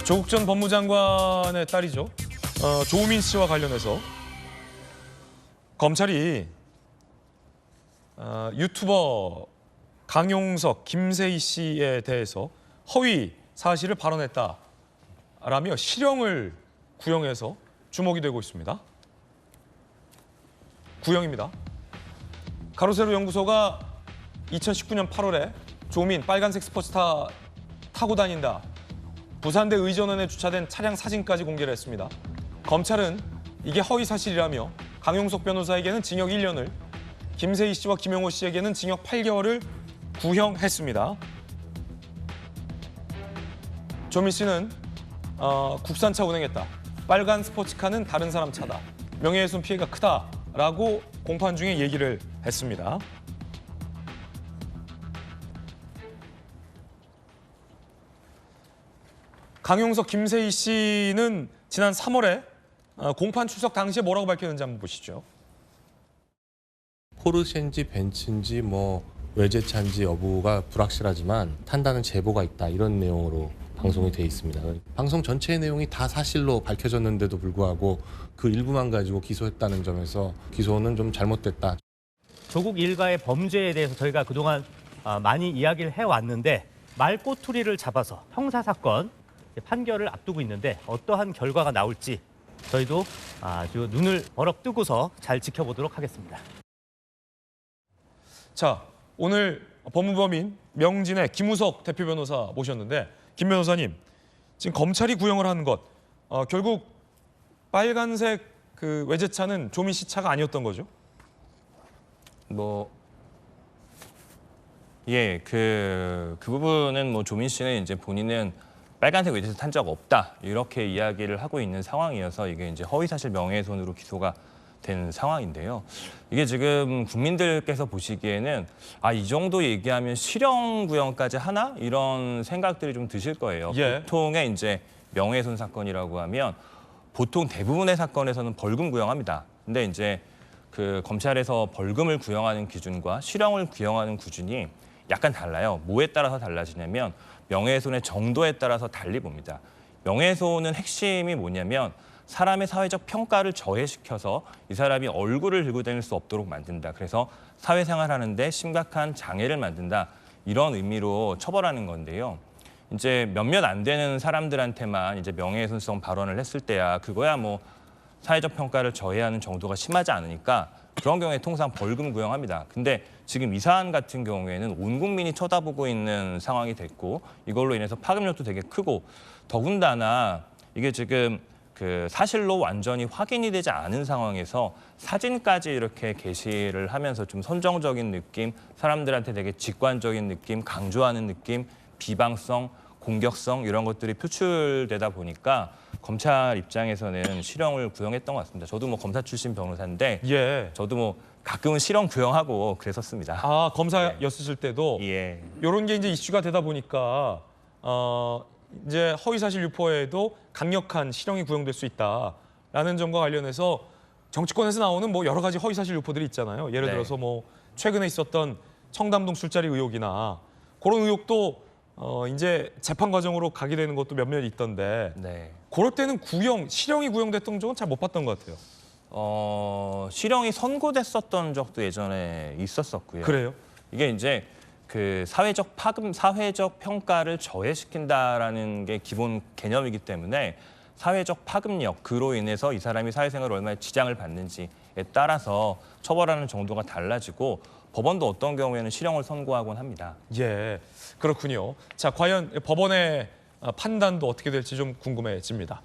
조국 전 법무장관의 딸이죠. 조우민 씨와 관련해서 검찰이 유튜버 강용석, 김세희 씨에 대해서 허위 사실을 발언했다라며 실형을 구형해서 주목이 되고 있습니다. 구형입니다. 가로세로 연구소가 2019년 8월에 조민 빨간색 스포츠카 타고 다닌다. 부산대 의전원에 주차된 차량 사진까지 공개를 했습니다. 검찰은 이게 허위 사실이라며 강용석 변호사에게는 징역 1년을, 김세희 씨와 김용호 씨에게는 징역 8개월을 구형했습니다. 조민 씨는 국산차 운행했다. 빨간 스포츠카는 다른 사람 차다. 명예훼손 피해가 크다라고 공판 중에 얘기를 했습니다. 강용석, 김세희 씨는 지난 3월에 공판 출석 당시에 뭐라고 밝혔는지 한번 보시죠. 포르쉐인지 벤츠인지 뭐 외제차인지 여부가 불확실하지만 탄다는 제보가 있다, 이런 내용으로 방송이 돼 있습니다. 방송 전체의 내용이 다 사실로 밝혀졌는데도 불구하고 그 일부만 가지고 기소했다는 점에서 기소는 좀 잘못됐다. 조국 일가의 범죄에 대해서 저희가 그동안 많이 이야기를 해왔는데 말꼬투리를 잡아서 형사사건 판결을 앞두고 있는데 어떠한 결과가 나올지 저희도 아주 눈을 버럭 뜨고서 잘 지켜보도록 하겠습니다. 자, 오늘 법무법인 명진의 김우석 대표 변호사 모셨는데, 김 변호사님, 지금 검찰이 구형을 하는 것, 결국 빨간색 그 외제차는 조민 씨 차가 아니었던 거죠? 그 부분은 조민 씨는 이제 본인은 빨간색 외제차 탄 적 없다, 이렇게 이야기를 하고 있는 상황이어서 이게 이제 허위사실 명예훼손으로 기소가 된 상황인데요. 이게 지금 국민들께서 보시기에는 이 정도 얘기하면 실형 구형까지 하나? 이런 생각들이 좀 드실 거예요. 예. 보통의 이제 명예훼손 사건이라고 하면 보통 대부분의 사건에서는 벌금 구형합니다. 근데 이제 그 검찰에서 벌금을 구형하는 기준과 실형을 구형하는 기준이 약간 달라요. 뭐에 따라서 달라지냐면 명예훼손의 정도에 따라서 달리 봅니다. 명예훼손은 핵심이 뭐냐면 사람의 사회적 평가를 저해시켜서 이 사람이 얼굴을 들고 다닐 수 없도록 만든다. 그래서 사회생활하는데 심각한 장애를 만든다. 이런 의미로 처벌하는 건데요. 이제 몇몇 안 되는 사람들한테만 이제 명예훼손성 발언을 했을 때야 그거야 뭐 사회적 평가를 저해하는 정도가 심하지 않으니까 그런 경우에 통상 벌금 구형합니다. 근데 지금 이 사안 같은 경우에는 온 국민이 쳐다보고 있는 상황이 됐고 이걸로 인해서 파급력도 되게 크고 더군다나 이게 지금 그 사실로 완전히 확인이 되지 않은 상황에서 사진까지 이렇게 게시를 하면서 좀 선정적인 느낌, 사람들한테 되게 직관적인 느낌, 강조하는 느낌, 비방성, 공격성 이런 것들이 표출되다 보니까 검찰 입장에서는 실형을 구형했던 것 같습니다. 저도 뭐 검사 출신 변호사인데 예. 저도 뭐 가끔은 실형 구형하고 그랬었습니다. 검사였을 때도 예. 이런 게 이제 이슈가 되다 보니까 이제 허위사실 유포에도 강력한 실형이 구형될 수 있다라는 점과 관련해서 정치권에서 나오는 뭐 여러 가지 허위사실 유포들이 있잖아요. 예를 네. 들어서 뭐 최근에 있었던 청담동 술자리 의혹이나 그런 의혹도 이제 재판 과정으로 가게 되는 것도 몇몇 있던데 네. 그럴 때는 실형이 구형됐던 적은 잘 못 봤던 것 같아요. 실형이 선고됐었던 적도 예전에 있었었고요. 그래요? 이게 이제 그 사회적 평가를 저해시킨다라는 게 기본 개념이기 때문에 사회적 파급력, 그로 인해서 이 사람이 사회생활에 얼마나 지장을 받는지에 따라서 처벌하는 정도가 달라지고 법원도 어떤 경우에는 실형을 선고하곤 합니다. 예, 그렇군요. 자, 과연 법원의 판단도 어떻게 될지 좀 궁금해집니다.